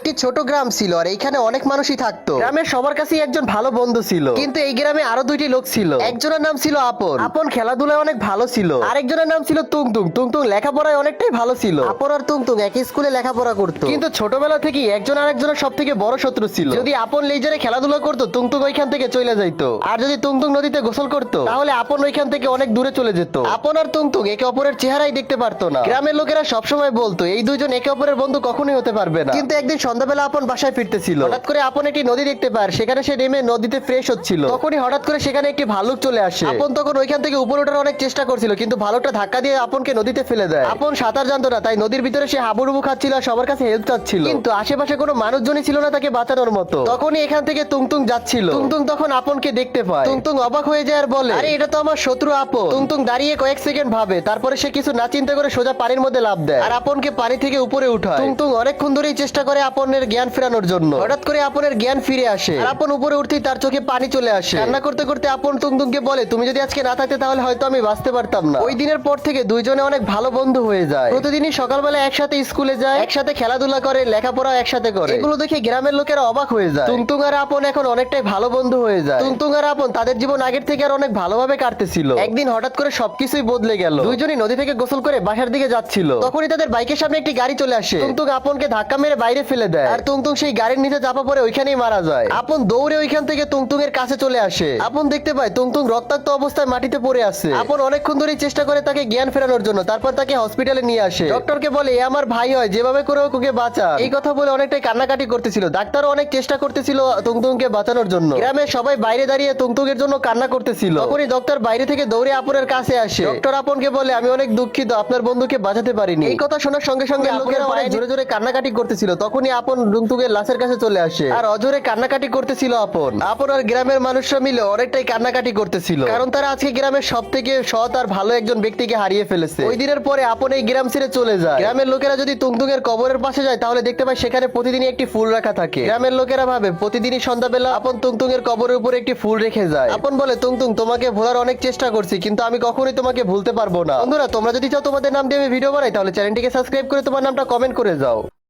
একটি ছোট গ্রাম ছিল আর এইখানে অনেক মানুষই থাকতো। গ্রামের সবার কাছেই একজন ভালো বন্ধু ছিল, কিন্তু এই গ্রামে আরো দুইটি লোক ছিল। একজনের নাম ছিল আপন। আপন খেলাধুলায় অনেক ভালো ছিল। আরেকজনের নাম ছিল তুংতুং। তুংতুং লেখাপড়ায় অনেকটাই ভালো ছিল। আপন আর তুংতুং একই স্কুলে লেখাপড়া করতো, কিন্তু ছোটবেলা থেকেই একজন আরেকজনের সব থেকে বড় শত্রু ছিল। যদি আপন লেজারে খেলাধুলা করতো, তুংতুং ওইখান থেকে চলে যাইতো। আর যদি তুংতুং নদীতে গোসল করতো, তাহলে আপন ওইখান থেকে অনেক দূরে চলে যেত। আপন আর তুংতুং একে অপরের চেহারাই দেখতে পারতো না। গ্রামের লোকেরা সবসময় বলতো এই দুইজন একে অপরের বন্ধু কখনোই হতে পারবে না। কিন্তু একদিন সন্ধ্যাবেলা আপন বাসায় ফিরতেছিল, হঠাৎ করে আপন একটি নদী দেখতে পায়। সেখানে সে নেমে নদীতে ফ্রেশ হচ্ছিল, তখনই হঠাৎ করে সেখানে একটি ভালুক চলে আসে। আপন তখন ওইখান থেকে উপরে ওঠার অনেক চেষ্টা করছিল, কিন্তু ভালুকটা ধাক্কা দিয়ে আপনকে নদীতে ফেলে দেয়। আপন সাঁতার জানতো না, তাই নদীর ভিতরে সে হাবুডুবু খাচ্ছিল আর সবার কাছে হেল্প চাচ্ছিল, কিন্তু আশেপাশে কোনো মানুষজনই ছিল না তাকে বাঁচানোর মতো। তখনই এখান থেকে তুংতুং যাচ্ছিল। তুংতুং তখন আপনকে দেখতে পায়। তুংতুং অবাক হয়ে যায় আর বলে, আরে এটা তো আমার শত্রু আপন। তুংতুং দাঁড়িয়ে কয়েক সেকেন্ড ভাবে, তারপরে সে কিছু না চিন্তা করে সোজা পানির মধ্যে লাফ দেয় আর আপনকে পানি থেকে উপরে উঠায়। তুংতুং অনেকক্ষণ ধরেই চেষ্টা করে আপনের জ্ঞান ফেরানোর জন্য। হঠাৎ করে আপনের জ্ঞান ফিরে আসে আর আপন উপরে উঠতেই তার চোখে পানি চলে আসে। কান্না করতে করতে আপন তুংতুংকে বলে, তুমি যদি আজকে না থাকতে তাহলে হয়তো আমি বাঁচতে পারতাম না। ওই দিনের পর থেকে দুইজনে অনেক ভালো বন্ধু হয়ে যায়। প্রতিদিনই সকালবেলা একসাথে স্কুলে যায়, একসাথে খেলাধুলা করে, লেখাপড়া একসাথে করে। এগুলো দেখে গ্রামের লোকেরা অবাক হয়ে যায়। তুংতুং আর আপন এখন অনেকটাই ভালো বন্ধু হয়ে যায়। তুংতুং আর আপন তাদের জীবন আগের থেকে আর অনেক ভালোভাবে কাটতেছিল। একদিন হঠাৎ করে সবকিছুই বদলে গেল। দুইজনই নদী থেকে গোসল করে বাসার দিকে যাচ্ছিল, তখনই তাদের বাইকের সামনে একটি গাড়ি চলে আসে। তুংতুং আপনকে ধাক্কা মেরে বাইরে ফেলে দেয় আর তুংতুং সেই গাড়ির নিচে চাপা পড়ে ওইখানেই মারা যায়। আপন দৌড়ে ওইখান থেকে তুংতুং এর কাছে চলে আসে। আপন দেখতে পায় তুংতুং রক্তাক্ত অবস্থায় মাটিতে পড়ে আছে। আপন অনেকক্ষণ ধরেই চেষ্টা করে তাকে জ্ঞান ফেরানোর জন্য, তারপর তাকে হসপিটালে নিয়ে আসে। ডক্টরকে বলে, এ আমার ভাই হয়, যেভাবে করে হোক ওকে বাঁচা। এই কথা বলে অনেকটাই কান্নাকাটি করতেছিল। ডাক্তারও অনেক চেষ্টা করতেছিল তুংতুংকে বাঁচানোর জন্য। গ্রামের সবাই বাইরে দাঁড়িয়ে তুংতুং এর জন্য কান্না করতেছিল। তখনই ডক্টর বাইরে থেকে দৌড়ে আপনের কাছে আসে। ডক্টর আপনকে বলে, আমি অনেক দুঃখিত, আপনার বন্ধুকে বাঁচাতে পারিনি। এই কথা শোনার সঙ্গে সঙ্গে লোকেরা অনেক জোরে জোরে কান্নাকাটি করতেছিল। তখনই আপন তুংতুং এর লাশের কাছে চলে আসে আর অজরে কান্নাকাটি করতেছিল। আপন আর গ্রামের মানুষরা মিলে অনেকটাই কান্নাকাটি করতেছিল, কারণ তারা আজকে গ্রামের সব থেকে সৎ আর ভালো একজন ব্যক্তিকে হারিয়ে ফেলেছে। ওই দিনের পরে আপন এই গ্রাম ছেড়ে চলে যায়। গ্রামের লোকেরা যদি তুংতুং এর কবরের পাশে যায়, তাহলে দেখতে পায় সেখানে প্রতিদিনই একটি ফুল রাখা থাকে। গ্রামের লোকেরা ভাবে প্রতিদিনই সন্ধ্যাবেলা আপন তুংতুং এর কবরের উপরে একটি ফুল রেখে যায়। আপন বলে, তুংতুং তোমাকে ভোলার অনেক চেষ্টা করছি, কিন্তু আমি কখনোই তোমাকে ভুলতে পারবো না। বন্ধুরা, তোমরা যদি চাও তোমাদের নাম দিয়ে আমি ভিডিও বানাই, তাহলে চ্যানেলটিকে সাবস্ক্রাইব করে তোমার নামটা কমেন্ট করে যাও।